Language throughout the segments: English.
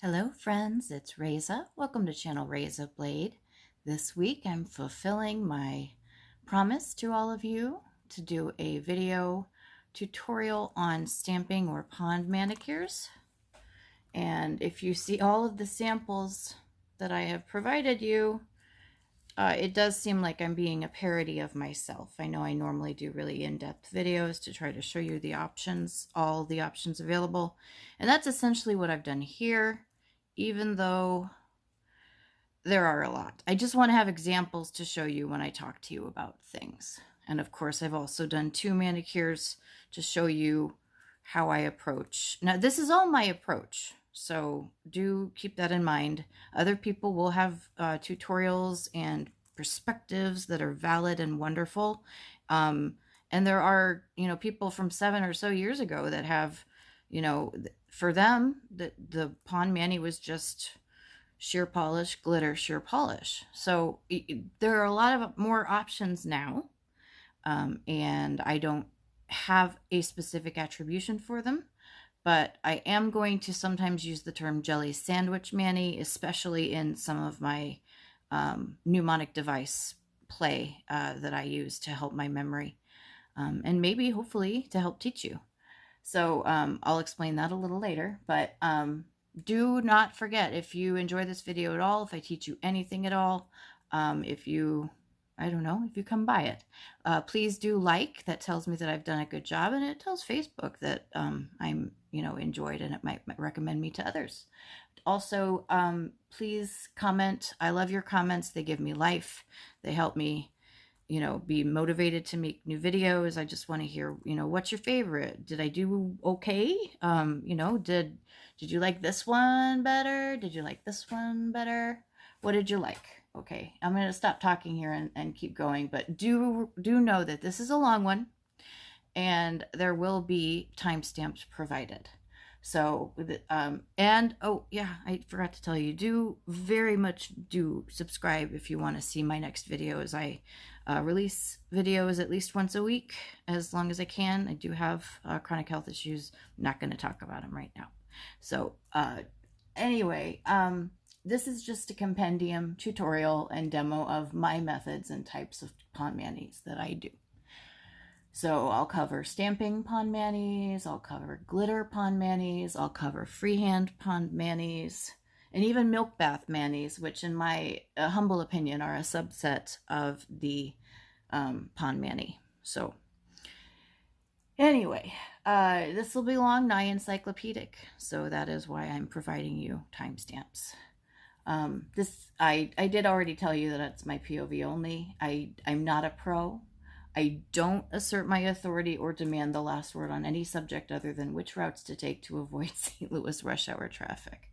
Hello friends, it's Reza. Welcome to channel Reza Blade. This week I'm fulfilling my promise to all of you to do a video tutorial on stamping or pond manicures. And if you see all of the samples that I have provided you, it does seem like I'm being a parody of myself. I know I normally do really in-depth videos to try to show you the options, all the options available. And that's essentially what I've done here, even though there are a lot. I just want to have examples to show you when I talk to you about things. And of course, I've also done 2 manicures to show you how I approach. Now, this is all my approach, so do keep that in mind. Other people will have tutorials and perspectives that are valid and wonderful. And there are, people from 7 or so years ago that have, for them, the pond mani was just sheer polish, glitter, sheer polish. So there are a lot of more options now, and I don't have a specific attribution for them, but I am going to sometimes use the term jelly sandwich mani, especially in some of my mnemonic device play that I use to help my memory, and maybe hopefully to help teach you. So I'll explain that a little later, but do not forget, if you enjoy this video at all, if I teach you anything at all, if you come by it, please do like. That tells me that I've done a good job, and it tells Facebook that I'm, enjoyed, and it might recommend me to others. Also, please comment. I love your comments. They give me life. They help me, be motivated to make new videos. I just want to hear, what's your favorite? Did I do okay? Did you like this one better? Did you like this one better? What did you like? Okay, I'm going to stop talking here and keep going, but do know that this is a long one, and there will be timestamps provided. So, and oh yeah, I forgot to tell you, do very much do subscribe if you want to see my next videos. I release videos at least once a week, as long as I can. I do have chronic health issues. I'm not going to talk about them right now. So anyway, this is just a compendium, tutorial, and demo of my methods and types of pond manis that I do. So I'll cover stamping pond manis, I'll cover glitter pond manis, I'll cover freehand pond manis, and even milk bath manis, which in my humble opinion are a subset of the pond mani. So anyway, this will be long, nigh encyclopedic, so that is why I'm providing you timestamps. I did already tell you that it's my POV only. I'm not a pro. I don't assert my authority or demand the last word on any subject other than which routes to take to avoid St. Louis rush hour traffic.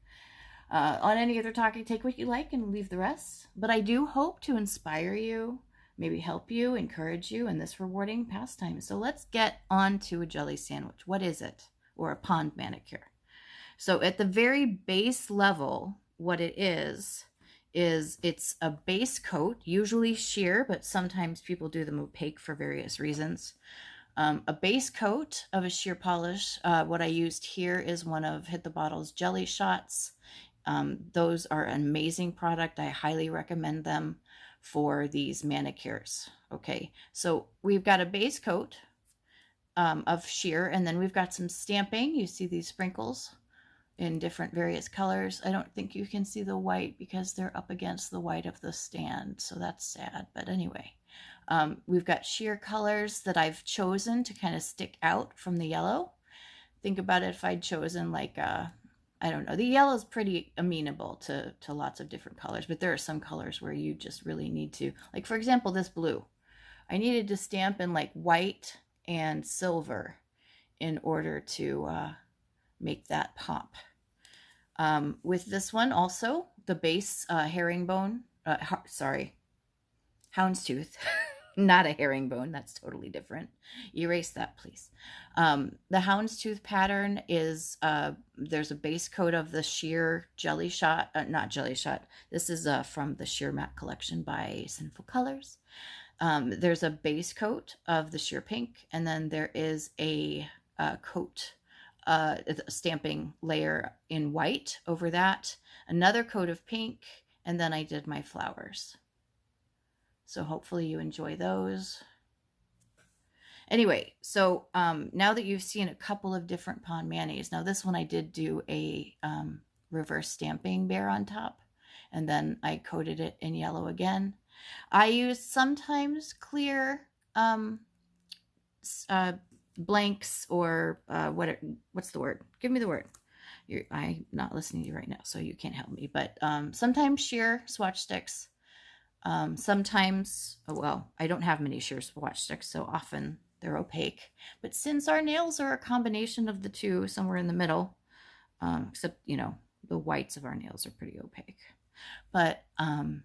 On any other topic, take what you like and leave the rest. But I do hope to inspire you, maybe help you, encourage you in this rewarding pastime. So let's get on to a jelly sandwich. What is it? Or a pond manicure. So at the very base level, what it is it's a base coat, usually sheer, but sometimes people do them opaque for various reasons. A base coat of a sheer polish. What I used here is one of Hit the Bottle's jelly shots. Those are an amazing product. I highly recommend them for these manicures. Okay, so we've got a base coat of sheer, and then we've got some stamping. You see these sprinkles in different various colors. I don't think you can see the white because they're up against the white of the stand, so that's sad. But anyway, we've got sheer colors that I've chosen to kind of stick out from the yellow. Think about it, if I'd chosen like I don't know, the yellow is pretty amenable to lots of different colors, but there are some colors where you just really need to, like for example, this blue. I needed to stamp in like white and silver in order to make that pop. With this one also, the base herringbone, houndstooth, not a herringbone, that's totally different. Erase that, please. The houndstooth pattern is, there's a base coat of the sheer jelly shot, not jelly shot. This is from the Sheer Matte collection by Sinful Colors. There's a base coat of the sheer pink, and then there is a coat a stamping layer in white over that, another coat of pink, and then I did my flowers. So hopefully you enjoy those. Anyway, so now that you've seen a couple of different pond manis, now this one I did do a reverse stamping bear on top, and then I coated it in yellow again. I use sometimes clear blanks, or what's the word? Give me the word. I'm not listening to you right now, so you can't help me. But sometimes sheer swatch sticks. Sometimes, well, I don't have many sheer swatch sticks, so often they're opaque. But since our nails are a combination of the two, somewhere in the middle, except, you know, the whites of our nails are pretty opaque. But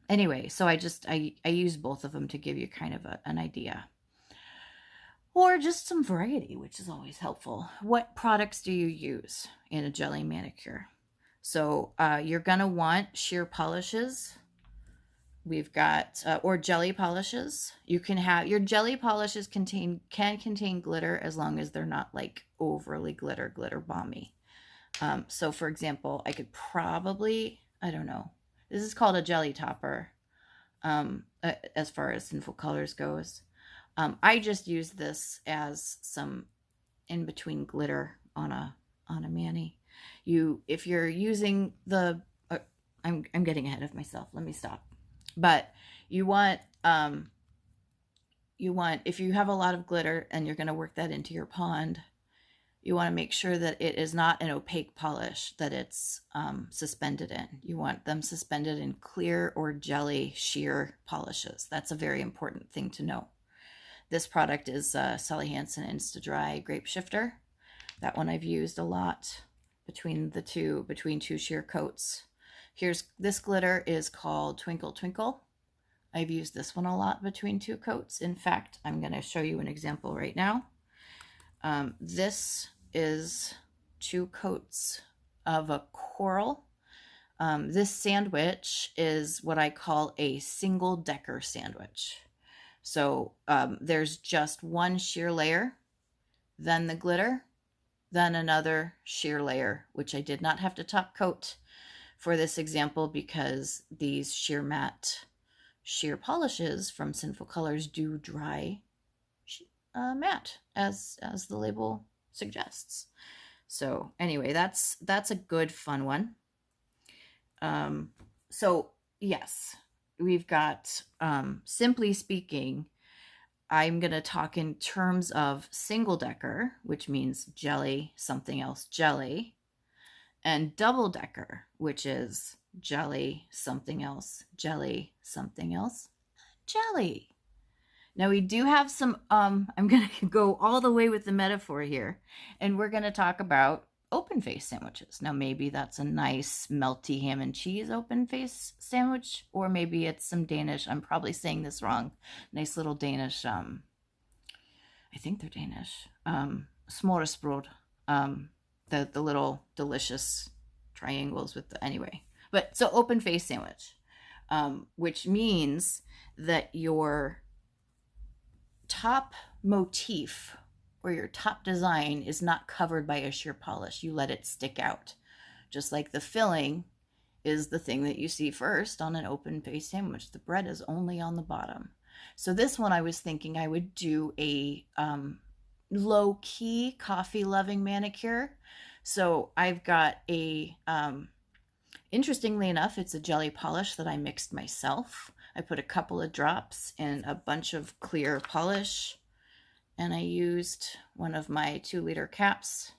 anyway, so I use both of them to give you kind of an idea. Or just some variety, which is always helpful. What products do you use in a jelly manicure? So you're going to want sheer polishes. We've got, or jelly polishes. You can have, your jelly polishes can contain glitter as long as they're not like overly glitter bomby. So for example, I could probably, I don't know, this is called a jelly topper as far as Sinful Colors goes. I just use this as some in-between glitter on a mani. If you're using the, I'm getting ahead of myself. Let me stop. But you want, if you have a lot of glitter and you're going to work that into your pond, you want to make sure that it is not an opaque polish that it's suspended in. You want them suspended in clear or jelly sheer polishes. That's a very important thing to know. This product is Sally Hansen Insta-Dry Grape Shifter. That one I've used a lot between two sheer coats. This glitter is called Twinkle Twinkle. I've used this one a lot between two coats. In fact, I'm going to show you an example right now. This is 2 coats of a coral. This sandwich is what I call a single decker sandwich. So there's just one sheer layer, then the glitter, then another sheer layer, which I did not have to top coat for this example because these sheer matte sheer polishes from Sinful Colors do dry matte, as the label suggests. So anyway, that's a good fun one. So yes, we've got, simply speaking, I'm going to talk in terms of single decker, which means jelly, something else, jelly, and double decker, which is jelly, something else, jelly, something else, jelly. Now we do have some, I'm going to go all the way with the metaphor here, and we're going to talk about open face sandwiches. Now maybe that's a nice melty ham and cheese open face sandwich, or maybe it's some Danish, I'm probably saying this wrong, nice little Danish, I think they're Danish, smorgasbord, the little delicious triangles with anyway. But so open face sandwich, which means that your top motif or your top design is not covered by a sheer polish. You let it stick out. Just like the filling is the thing that you see first on an open face sandwich. The bread is only on the bottom. So this one I was thinking I would do a low-key coffee-loving manicure. So I've got a, interestingly enough, it's a jelly polish that I mixed myself. I put a couple of drops in a bunch of clear polish, and I used one of my 2-liter caps.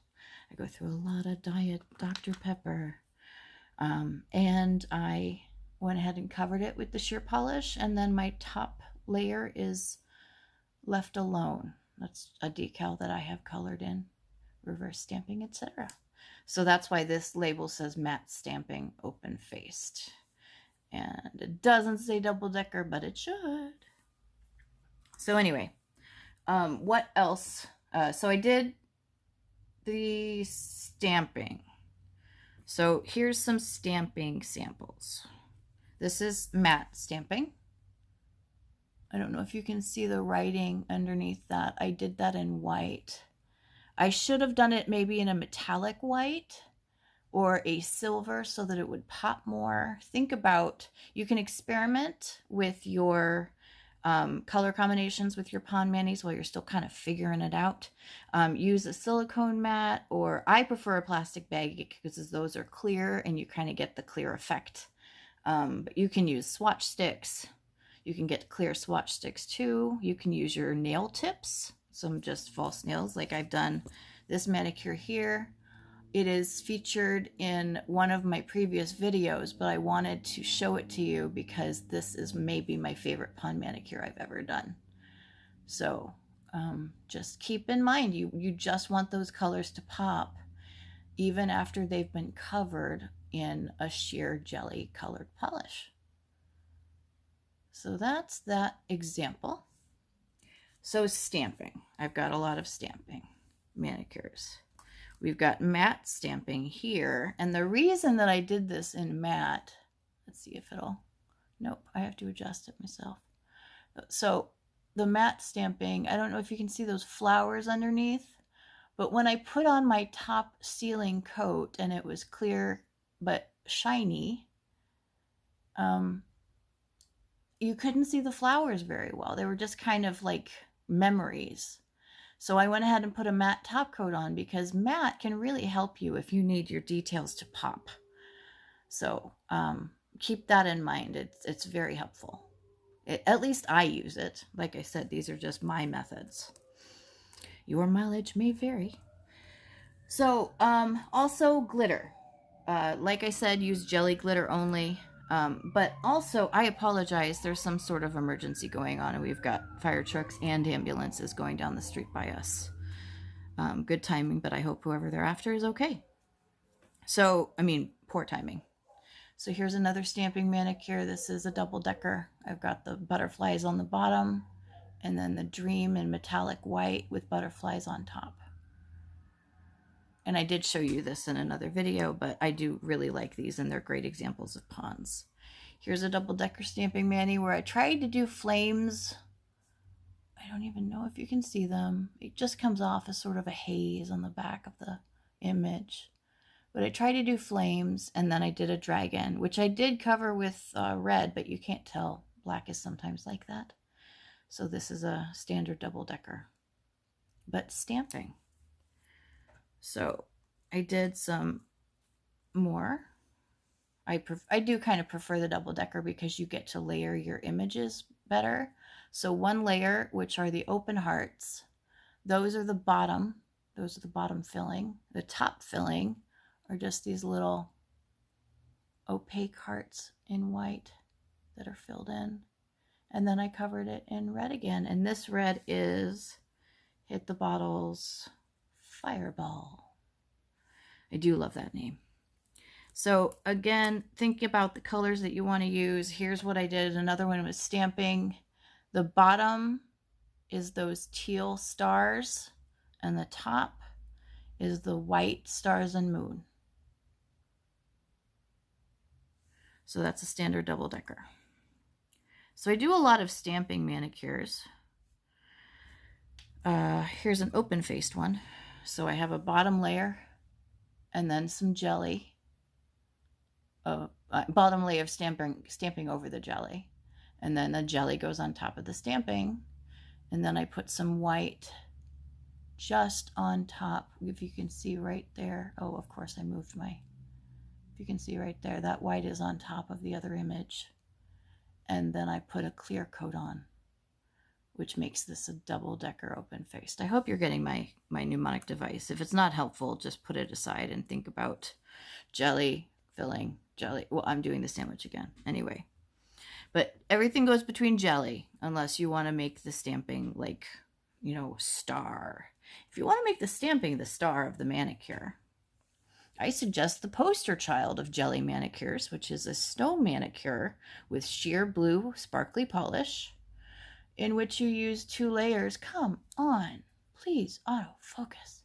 I go through a lot of Diet Dr. Pepper. And I went ahead and covered it with the sheer polish, and then my top layer is left alone. That's a decal that I have colored in, reverse stamping, etc. So that's why this label says matte stamping open faced. And it doesn't say double decker, but it should. So anyway, what else? So I did the stamping. So here's some stamping samples. This is matte stamping. I don't know if you can see the writing underneath that. I did that in white. I should have done it maybe in a metallic white or a silver so that it would pop more. Think about, you can experiment with your color combinations with your pond manis while you're still kind of figuring it out. Use a silicone mat, or I prefer a plastic bag because those are clear and you kind of get the clear effect. But you can use swatch sticks. You can get clear swatch sticks too. You can use your nail tips, some just false nails like I've done this manicure here. It is featured in one of my previous videos, but I wanted to show it to you because this is maybe my favorite pond manicure I've ever done. So just keep in mind, you just want those colors to pop even after they've been covered in a sheer jelly colored polish. So that's that example. So stamping, I've got a lot of stamping manicures. We've got matte stamping here. And the reason that I did this in matte, let's see if it'll, nope, I have to adjust it myself. So the matte stamping, I don't know if you can see those flowers underneath, but when I put on my top sealing coat and it was clear but shiny, you couldn't see the flowers very well. They were just kind of like memories. So I went ahead and put a matte top coat on because matte can really help you if you need your details to pop. So keep that in mind. It's very helpful. At least I use it. Like I said, these are just my methods. Your mileage may vary. So also glitter. Like I said, use jelly glitter only. But also, I apologize, there's some sort of emergency going on and we've got fire trucks and ambulances going down the street by us. Good timing, but I hope whoever they're after is okay. So, I mean, poor timing. So here's another stamping manicure. This is a double-decker. I've got the butterflies on the bottom and then the dream in metallic white with butterflies on top. And I did show you this in another video, but I do really like these and they're great examples of ponds. Here's a double-decker stamping mani where I tried to do flames. I don't even know if you can see them. It just comes off as sort of a haze on the back of the image. But I tried to do flames and then I did a dragon, which I did cover with red, but you can't tell. Black is sometimes like that. So this is a standard double-decker, but stamping. So I did some more. I do kind of prefer the double-decker because you get to layer your images better. So one layer, which are the open hearts, those are the bottom filling. The top filling are just these little opaque hearts in white that are filled in. And then I covered it in red again. And this red is Hit the Bottles Fireball. I do love that name. So again, think about the colors that you want to use. Here's what I did. Another one was stamping. The bottom is those teal stars and the top is the white stars and moon. So that's a standard double-decker. So I do a lot of stamping manicures. Here's an open-faced one. So I have a bottom layer and then some jelly. Bottom layer of stamping over the jelly. And then the jelly goes on top of the stamping. And then I put some white just on top. If you can see right there. Oh, of course I moved my... If you can see right there, that white is on top of the other image. And then I put a clear coat on, which makes this a double-decker open-faced. I hope you're getting my mnemonic device. If it's not helpful, just put it aside and think about jelly, filling, jelly. Well, I'm doing the sandwich again. Anyway. But everything goes between jelly, unless you want to make the stamping like, you know, star. If you want to make the stamping the star of the manicure, I suggest the poster child of jelly manicures, which is a snow manicure with sheer blue sparkly polish, in which you use 2 layers. Come on, please, autofocus.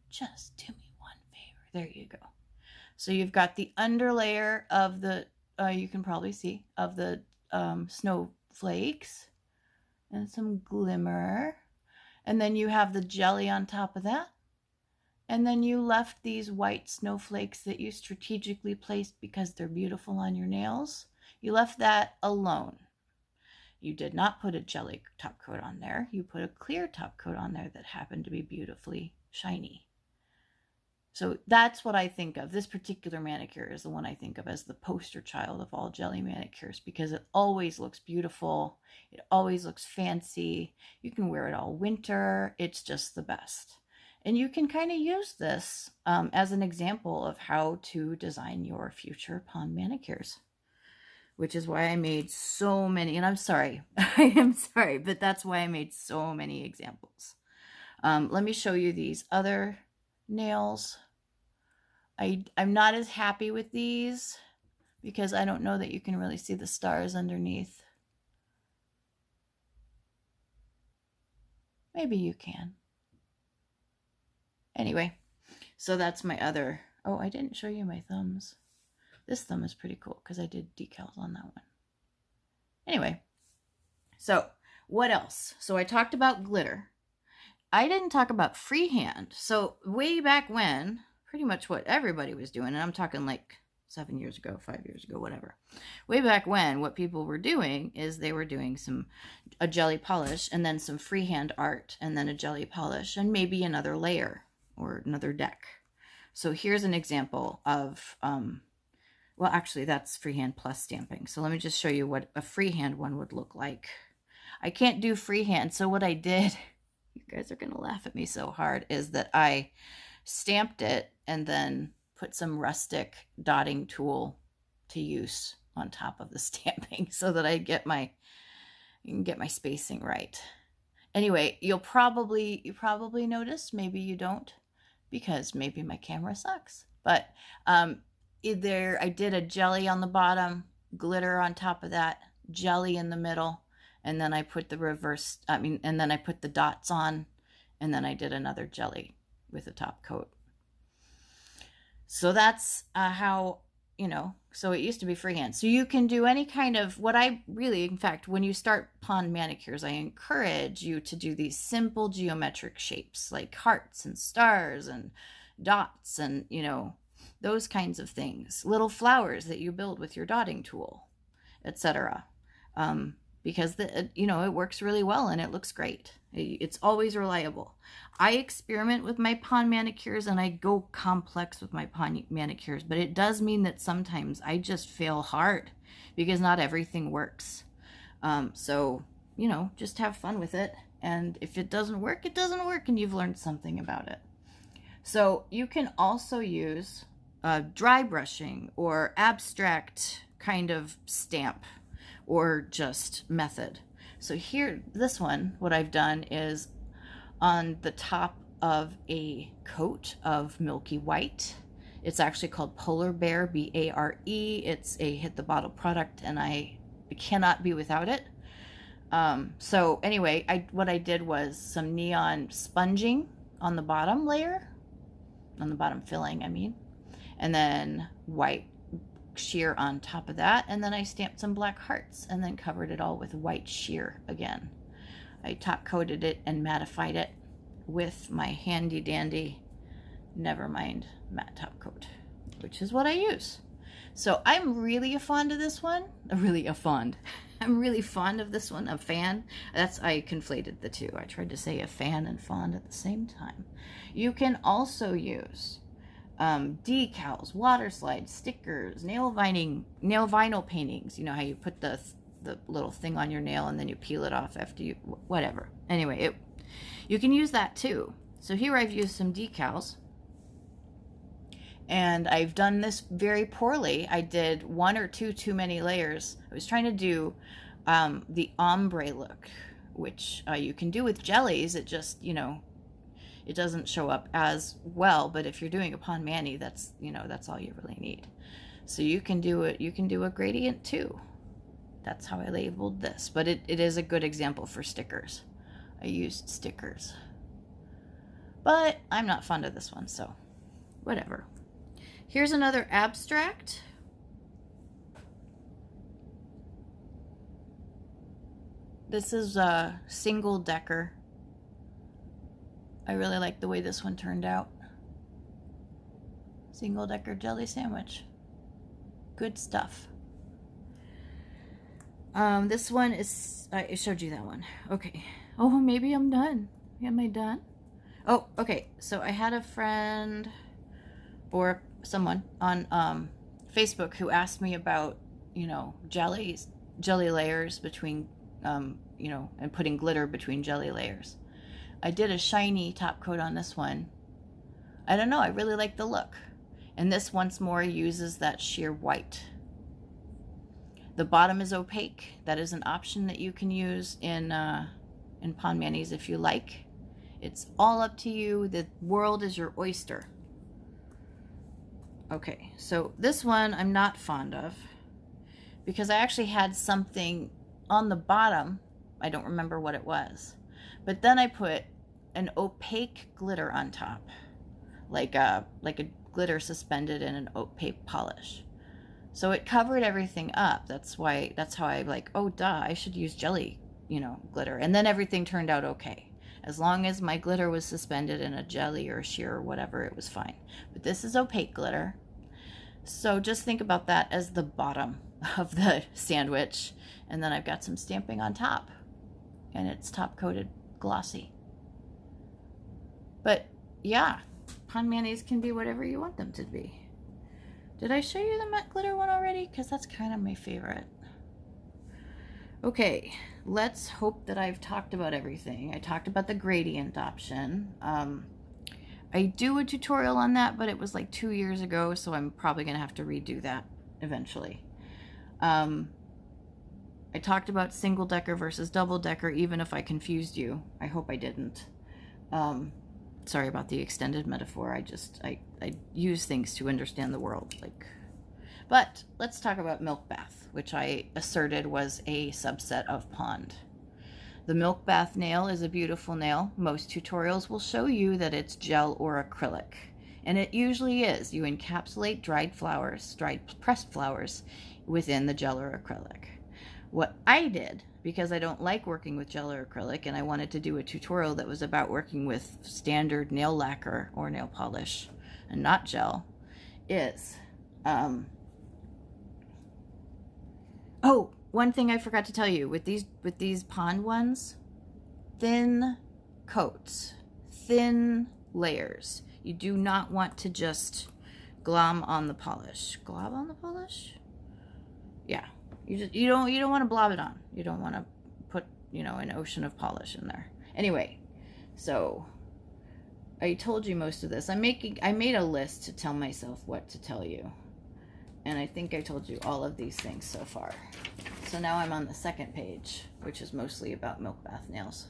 Just do me one favor. There you go. So you've got the underlayer of the, you can probably see, of the snowflakes and some glimmer. And then you have the jelly on top of that. and then you left these white snowflakes that you strategically placed because they're beautiful on your nails. You left that alone. You did not put a jelly top coat on there. You put a clear top coat on there that happened to be beautifully shiny. So that's what I think of. This particular manicure is the one I think of as the poster child of all jelly manicures, because it always looks beautiful. It always looks fancy. You can wear it all winter. It's just the best. And you can kind of use this as an example of how to design your future pond manicures, which is why I made so many. And I'm sorry, I am sorry, but that's why I made so many examples. Let me show you these other nails. I'm not as happy with these because I don't know that you can really see the stars underneath. Maybe you can. Anyway, so that's my other. Oh, I didn't show you my thumbs. This thumb is pretty cool because I did decals on that one. Anyway, so what else? So I talked about glitter. I didn't talk about freehand. So way back when, pretty much what everybody was doing, and I'm talking like 7 years ago, 5 years ago, whatever. Way back when, what people were doing is they were doing a jelly polish and then some freehand art and then a jelly polish and maybe another layer or another deck. So here's an example of, well, actually that's freehand plus stamping. So let me just show you what a freehand one would look like. I can't do freehand. So what I did, you guys are going to laugh at me so hard, is that I stamped it and then put some rustic dotting tool to use on top of the stamping so that I can get my spacing right. Anyway, you probably noticed, maybe you don't, because maybe my camera sucks. But either I did a jelly on the bottom, glitter on top of that, jelly in the middle, and then I put and then I put the dots on, and then I did another jelly with a top coat. So that's how, so it used to be freehand. So you can do any kind of, in fact, when you start pond manicures, I encourage you to do these simple geometric shapes like hearts and stars and dots and, those kinds of things. Little flowers that you build with your dotting tool, etc. Because it works really well and it looks great. It's always reliable. I experiment with my pond manicures and I go complex with my pond manicures, but it does mean that sometimes I just fail hard because not everything works. So, just have fun with it. And if it doesn't work, it doesn't work, and you've learned something about it. So you can also use dry brushing or abstract kind of stamp or just method. So here, this one, what I've done is on the top of a coat of milky white. It's actually called Polar Bear, B-A-R-E. It's a Hit the Bottle product, and I cannot be without it. So anyway, what I did was some neon sponging on the bottom layer, on the bottom filling, and then white sheer on top of that, and then I stamped some black hearts and then covered it all with white sheer again. I top coated it and mattified it with my handy dandy NeVerMind matte top coat, which is what I use. So I'm really fond of this one. I'm really fond of this one. A fan. I conflated the two. I tried to say a fan and fond at the same time. You can also use decals, water slides, stickers, nail vinyl paintings. You know how you put the little thing on your nail and then you peel it off after you, whatever. Anyway, you can use that too. So here I've used some decals, and I've done this very poorly. I did one or two too many layers. I was trying to do the ombre look, which you can do with jellies. It just, it doesn't show up as well, but if you're doing a pond mani, that's all you really need. So you can do it. You can do a gradient too. That's how I labeled this, but it is a good example for stickers. I used stickers, but I'm not fond of this one, so whatever. Here's another abstract. This is a single decker. I really like the way this one turned out. Single decker jelly sandwich. Good stuff. This one is, I showed you that one. Okay. Oh, maybe I'm done. Am I done? Oh, okay. So I had a friend or someone on Facebook who asked me about, you know, jelly layers between, you know, and putting glitter between jelly layers. I did a shiny top coat on this one. I don't know. I really like the look. And this once more uses that sheer white. The bottom is opaque. That is an option that you can use in Pond Manis if you like. It's all up to you. The world is your oyster. Okay, so this one I'm not fond of because I actually had something on the bottom. I don't remember what it was. But then I put an opaque glitter on top, like a glitter suspended in an opaque polish. So it covered everything up. That's how I like, oh duh, I should use jelly, you know, glitter. And then everything turned out okay. As long as my glitter was suspended in a jelly or a sheer or whatever, it was fine. But this is opaque glitter. So just think about that as the bottom of the sandwich. And then I've got some stamping on top. And it's top coated glossy. But yeah, Pond Manis can be whatever you want them to be. Did I show you the matte glitter one already? Because that's kind of my favorite. Okay, let's hope that I've talked about everything. I talked about the gradient option. I do a tutorial on that, but it was like 2 years ago, so I'm probably going to have to redo that eventually. I talked about single decker versus double decker, even if I confused you. I hope I didn't. Sorry about the extended metaphor. I use things to understand the world. But let's talk about milk bath, which I asserted was a subset of pond. The milk bath nail is a beautiful nail. Most tutorials will show you that it's gel or acrylic, and it usually is. You encapsulate dried pressed flowers within the gel or acrylic. What I did, because I don't like working with gel or acrylic, and I wanted to do a tutorial that was about working with standard nail lacquer or nail polish and not gel, is oh, one thing I forgot to tell you, with these pond ones, thin coats, thin layers. You do not want to just glom on the polish. Glob on the polish? Yeah. You don't want to blob it on. You don't want to put, you know, an ocean of polish in there. Anyway, so I told you most of this. I made a list to tell myself what to tell you. And I think I told you all of these things so far. So now I'm on the second page, which is mostly about milk bath nails.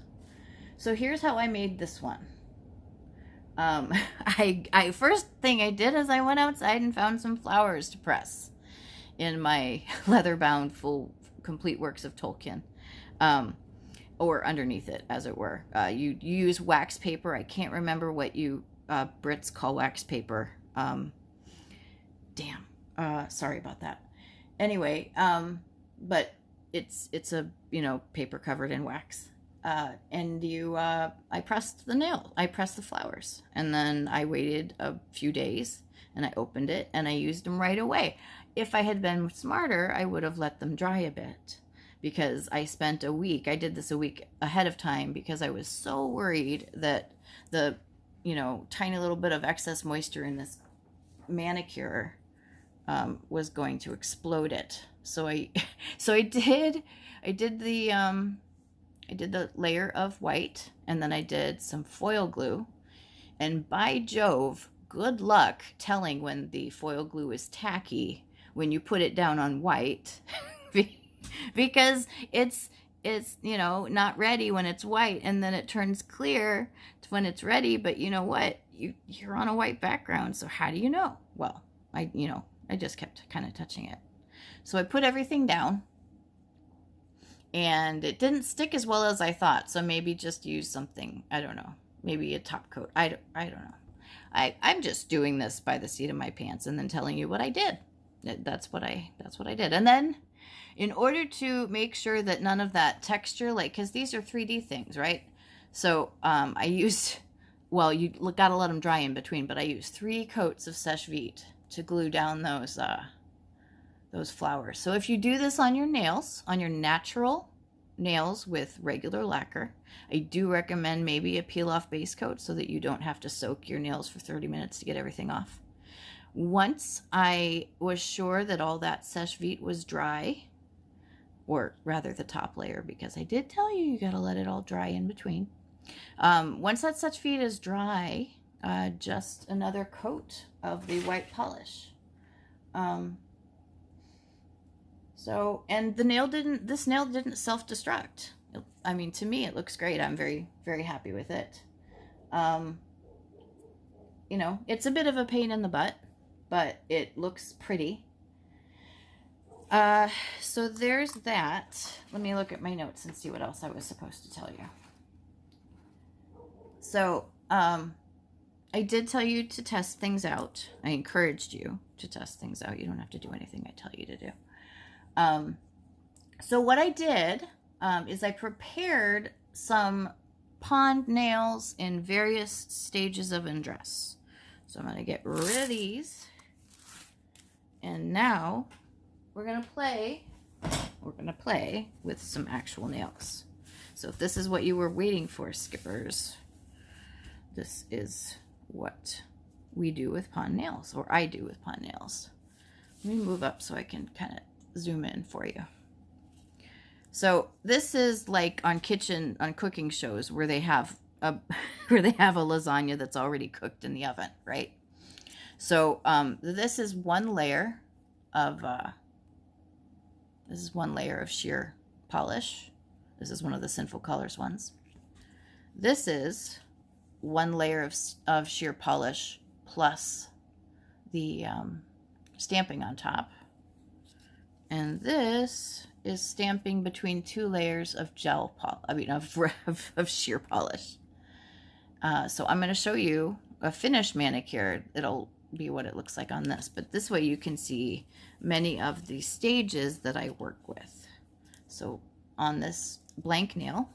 So here's how I made this one. First thing I did is I went outside and found some flowers to press in my leather-bound full complete works of Tolkien, or underneath it, as it were. You use wax paper. I can't remember what you Brits call wax paper. Sorry about that. Anyway, but it's a, you know, paper covered in wax. And I pressed the nail. I pressed the flowers, and then I waited a few days, and I opened it, and I used them right away. If I had been smarter, I would have let them dry a bit, because I spent a week. I did this a week ahead of time because I was so worried that the, you know, tiny little bit of excess moisture in this manicure was going to explode it. So I did the layer of white, and then I did some foil glue, and by Jove, good luck telling when the foil glue is tacky when you put it down on white, because it's you know, not ready when it's white, and then it turns clear when it's ready. But you know what, you're on a white background, so how do you know? Well, I just kept kind of touching it. So I put everything down, and it didn't stick as well as I thought. So maybe just use something, I don't know, maybe a top coat. I don't know. I'm just doing this by the seat of my pants and then telling you what I did. That's what I did. And then in order to make sure that none of that texture, like, because these are 3D things, right? So I used well, you got to let them dry in between, but I use 3 coats of Sèche Vite to glue down those flowers. So if you do this on your nails, on your natural nails with regular lacquer, I do recommend maybe a peel-off base coat so that you don't have to soak your nails for 30 minutes to get everything off. Once I was sure that all that Sèche Vite was dry, or rather the top layer, because I did tell you you got to let it all dry in between. Once that Sèche Vite is dry, just another coat of the white polish. So, and this nail didn't self-destruct. I mean, to me, it looks great. I'm very, very happy with it. You know, it's a bit of a pain in the butt, but it looks pretty. So there's that. Let me look at my notes and see what else I was supposed to tell you. So, I did tell you to test things out. I encouraged you to test things out. You don't have to do anything I tell you to do. So what I did, is I prepared some pond nails in various stages of undress. So I'm going to get rid of these. And now we're going to play with some actual nails. So if this is what you were waiting for, skippers, this is what we do with pond nails, or I do with pond nails. Let me move up so I can kind of zoom in for you. So this is like on cooking shows where they have a lasagna that's already cooked in the oven, right? So this is one layer of sheer polish. This is one of the Sinful Colors ones. This is one layer of sheer polish plus the stamping on top. And this is stamping between 2 layers of of sheer polish. So I'm going to show you a finished manicure. It'll be what it looks like on this, but this way you can see many of the stages that I work with. So on this blank nail,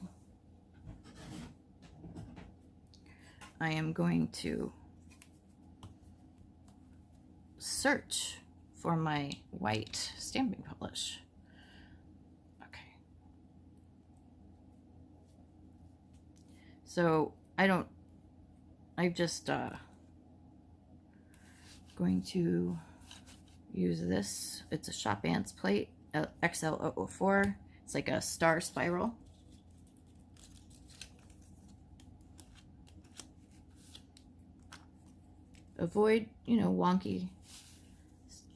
I am going to search for my white stamping polish. Okay. So I'm just going to use this. It's a Shop Ants plate, XL004. It's like a star spiral. Avoid, wonky.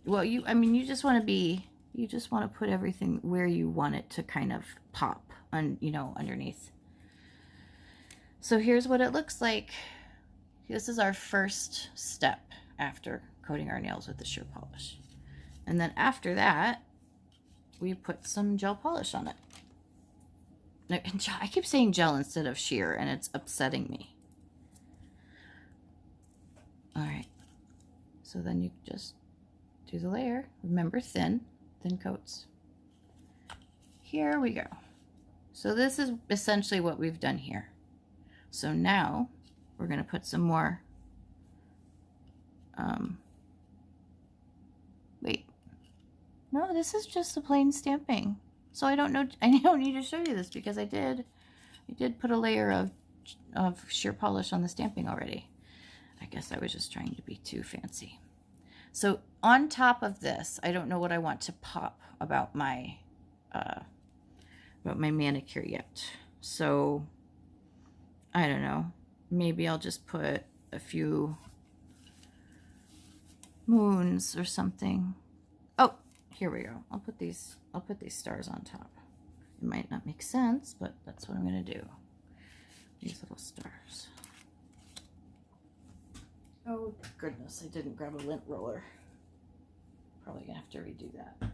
Well, you just want to put everything where you want it to kind of pop underneath. So here's what it looks like. This is our first step after coating our nails with the sheer polish. And then after that, we put some gel polish on it. Now, I keep saying gel instead of sheer, and it's upsetting me. All right. So then you just do the layer. Remember, thin coats. Here we go. So this is essentially what we've done here. So now we're going to put some more. Wait. No, this is just the plain stamping. So I don't need to show you this because I did put a layer of sheer polish on the stamping already. I guess I was just trying to be too fancy. So on top of this, I don't know what I want to pop about my manicure yet. So I don't know. Maybe I'll just put a few moons or something. Oh, here we go. I'll put these stars on top. It might not make sense, but that's what I'm going to do. These little stars. Oh goodness, I didn't grab a lint roller. Probably gonna have to redo that.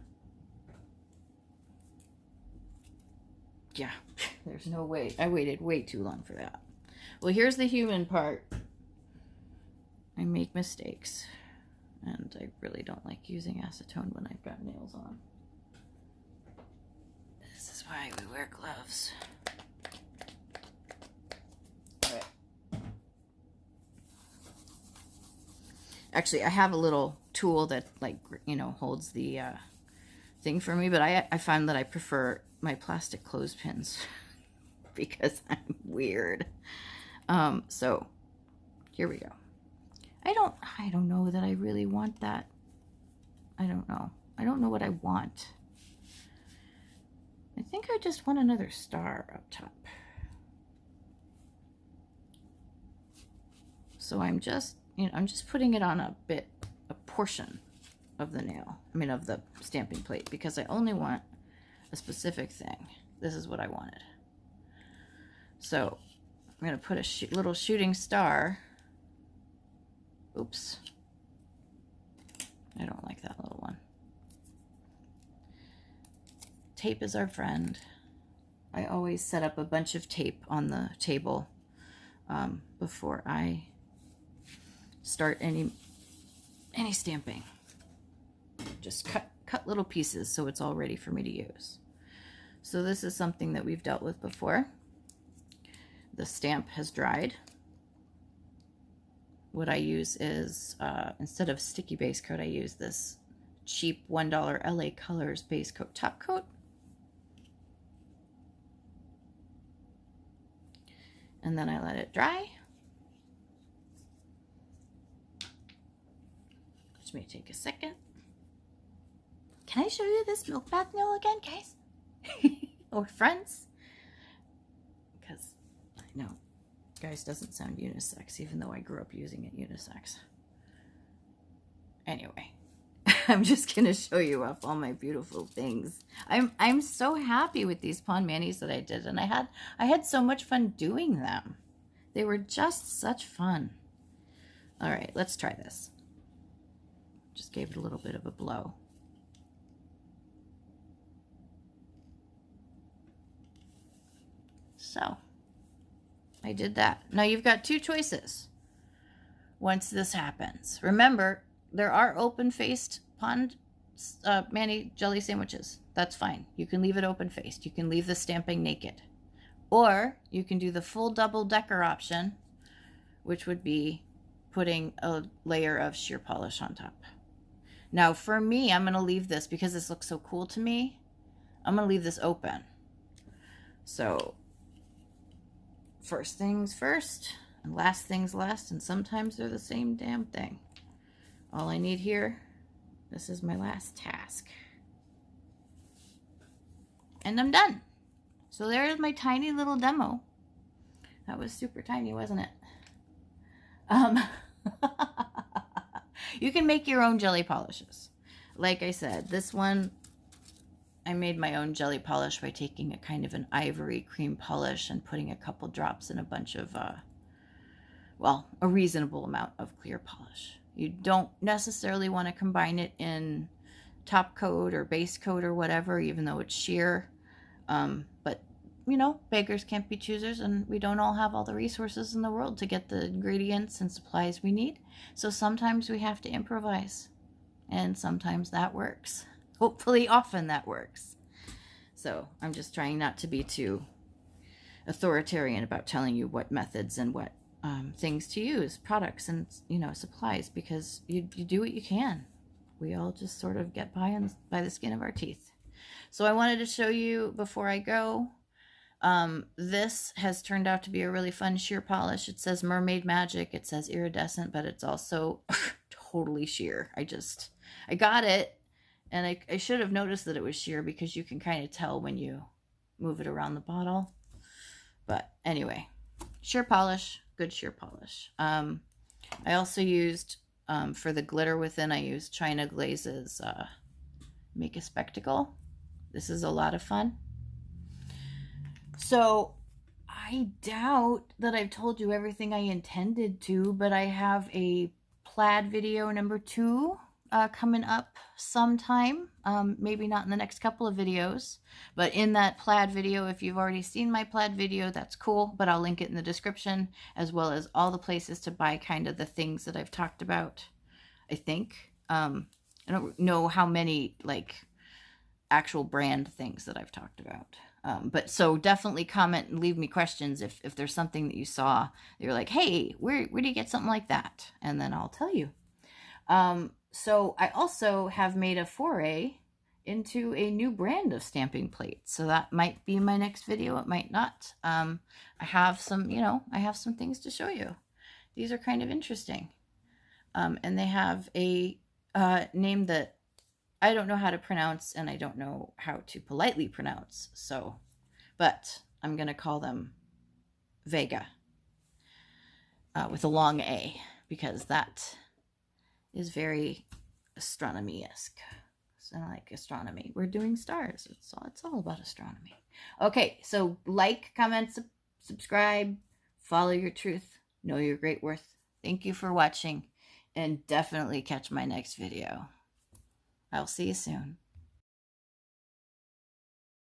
Yeah, there's no way. I waited way too long for that. Well, here's the human part. I make mistakes, and I really don't like using acetone when I've got nails on. This is why we wear gloves. All right. Actually, I have a little tool that, like, you know, holds the thing for me, but I find that I prefer my plastic clothespins because I'm weird. So here we go. I don't know that I really want that. I don't know. I don't know what I want. I think I just want another star up top. So I'm just, you know, I'm just putting it on a portion of the nail. I mean, of the stamping plate, because I only want a specific thing. This is what I wanted. So I'm going to put a little shooting star. Oops. I don't like that little one. Tape is our friend. I always set up a bunch of tape on the table before I start any stamping. Just cut little pieces so it's all ready for me to use. So this is something that we've dealt with before. The stamp has dried. What I use is, instead of sticky base coat, I use this cheap $1 LA Colors base coat top coat. And then I let it dry. Which may take a second. Can I show you this milk bath nail again, guys? Or friends? Because I know guys doesn't sound unisex, even though I grew up using it unisex. Anyway, I'm just gonna show you off all my beautiful things. I'm so happy with these Pond Manis that I did, and I had so much fun doing them. They were just such fun. All right, let's try this. Just gave it a little bit of a blow. So I did that. Now you've got two choices once this happens. Remember, there are open-faced Pond Mani jelly sandwiches. That's fine. You can leave it open-faced. You can leave the stamping naked. Or you can do the full double-decker option, which would be putting a layer of sheer polish on top. Now for me, I'm going to leave this, because this looks so cool to me, I'm going to leave this open. So first things first, and last things last, and sometimes they're the same damn thing. All I need here, this is my last task. And I'm done. So there's my tiny little demo. That was super tiny, wasn't it? You can make your own jelly polishes. Like I said, this one, I made my own jelly polish by taking a kind of an ivory cream polish and putting a couple drops in a bunch of, well, a reasonable amount of clear polish. You don't necessarily want to combine it in top coat or base coat or whatever, even though it's sheer. But, you know, beggars can't be choosers, and we don't all have all the resources in the world to get the ingredients and supplies we need. So sometimes we have to improvise, and sometimes that works. Hopefully often that works. So I'm just trying not to be too authoritarian about telling you what methods and what things to use, products and, you know, supplies, because you do what you can. We all just sort of get by the skin of our teeth. So I wanted to show you before I go. This has turned out to be a really fun sheer polish. It says Mermaid Magic. It says iridescent, but it's also totally sheer. I got it, and I should have noticed that it was sheer, because you can kind of tell when you move it around the bottle. But anyway, sheer polish, good sheer polish. I also used, for the glitter within, I used China Glaze's Make a Spectacle. This is a lot of fun. So I doubt that I've told you everything I intended to, but I have a plaid video number 2 coming up sometime. Maybe not in the next couple of videos, but in that plaid video, if you've already seen my plaid video, that's cool, but I'll link it in the description, as well as all the places to buy kind of the things that I've talked about, I think. I don't know how many, like, actual brand things that I've talked about. But so definitely comment and leave me questions if there's something that you saw that you're like, hey, where do you get something like that? And then I'll tell you. So I also have made a foray into a new brand of stamping plates. So that might be my next video. It might not. I have some, I have some things to show you. These are kind of interesting. And they have a name that I don't know how to pronounce, and I don't know how to politely pronounce. So, but I'm going to call them Vega with a long A, because that is very astronomy-esque. So I like astronomy. We're doing stars. It's all about astronomy. Okay, so like, comment, subscribe, follow your truth, know your great worth. Thank you for watching, and definitely catch my next video. I'll see you soon.